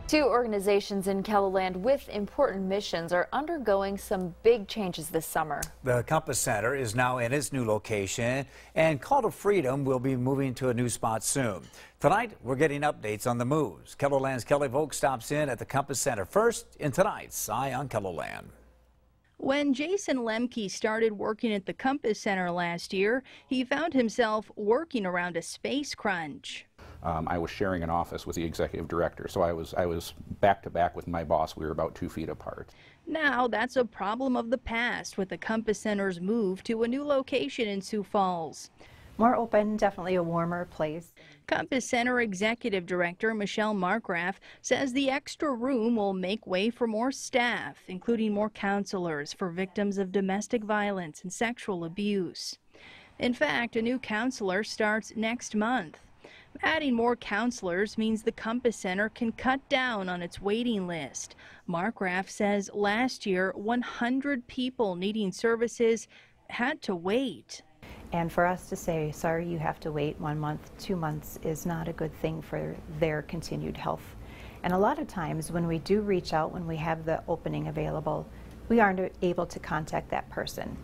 Two organizations in KELOLAND with important missions are undergoing some big changes this summer. The Compass Center is now in its new location, and Call to Freedom will be moving to a new spot soon. Tonight, we're getting updates on the moves. KELOLAND's Kelly Volk stops in at the Compass Center first in tonight's Eye on KELOLAND. When Jason Lemke started working at the Compass Center last year, he found himself working around a space crunch. I was sharing an office with the executive director, so I was back to back with my boss. We were about 2 feet apart. Now that's a problem of the past with the Compass Center's move to a new location in Sioux Falls. More open, definitely a warmer place. Compass Center Executive Director Michelle Markgraf says the extra room will make way for more staff, including more counselors for victims of domestic violence and sexual abuse. In fact, a new counselor starts next month. Adding more counselors means the Compass Center can cut down on its waiting list. Markgraf says last year 100 people needing services had to wait. And for us to say, sorry, you have to wait 1 month, 2 months is not a good thing for their continued health. And a lot of times when we do reach out, when we have the opening available, we aren't able to contact that person.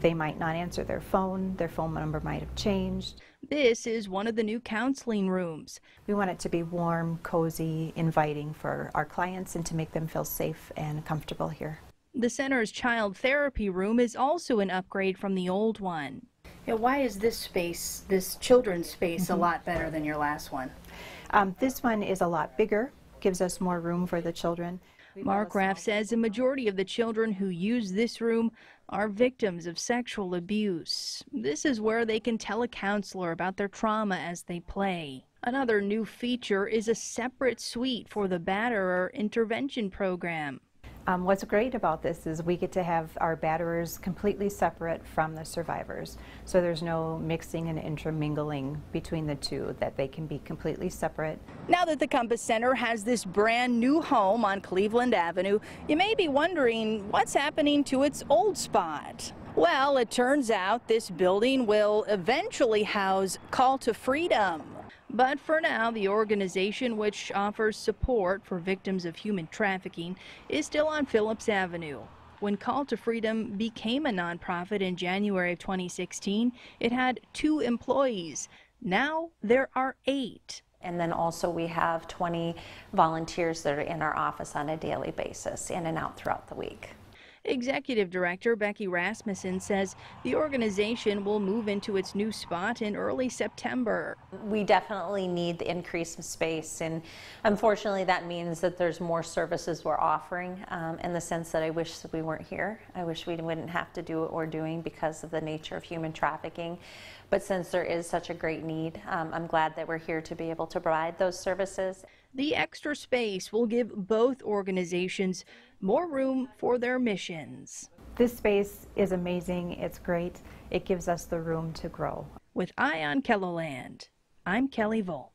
They might not answer their phone number might have changed. This is one of the new counseling rooms. We want it to be warm, cozy, inviting for our clients and to make them feel safe and comfortable here. The center's child therapy room is also an upgrade from the old one. Yeah, why is this space, this children's space, a lot better than your last one? This one is a lot bigger, gives us more room for the children. Markgraf says a majority of the children who use this room are victims of sexual abuse. This is where they can tell a counselor about their trauma as they play. Another new feature is a separate suite for the batterer intervention program. What's great about this is we get to have our batterers completely separate from the survivors. So there's no mixing and intermingling between the two, that they can be completely separate. Now that the Compass Center has this brand new home on Cleveland Avenue, you may be wondering what's happening to its old spot. Well, it turns out this building will eventually house Call to Freedom. But for now, the organization, which offers support for victims of human trafficking, is still on Phillips Avenue. When Call to Freedom became a nonprofit in January of 2016, it had 2 employees. Now there are 8. And then also we have 20 volunteers that are in our office on a daily basis, in and out throughout the week. Executive Director Becky Rasmussen says the organization will move into its new spot in early September. We definitely need the increase of space, and unfortunately that means that there's more services we're offering, in the sense that I wish that we weren't here. I wish we wouldn't have to do what we're doing because of the nature of human trafficking. But since there is such a great need, I'm glad that we're here to be able to provide those services. The extra space will give both organizations more room for their missions. This space is amazing. It's great. It gives us the room to grow. With Eye on KELOLAND, I'm Kelly Volk.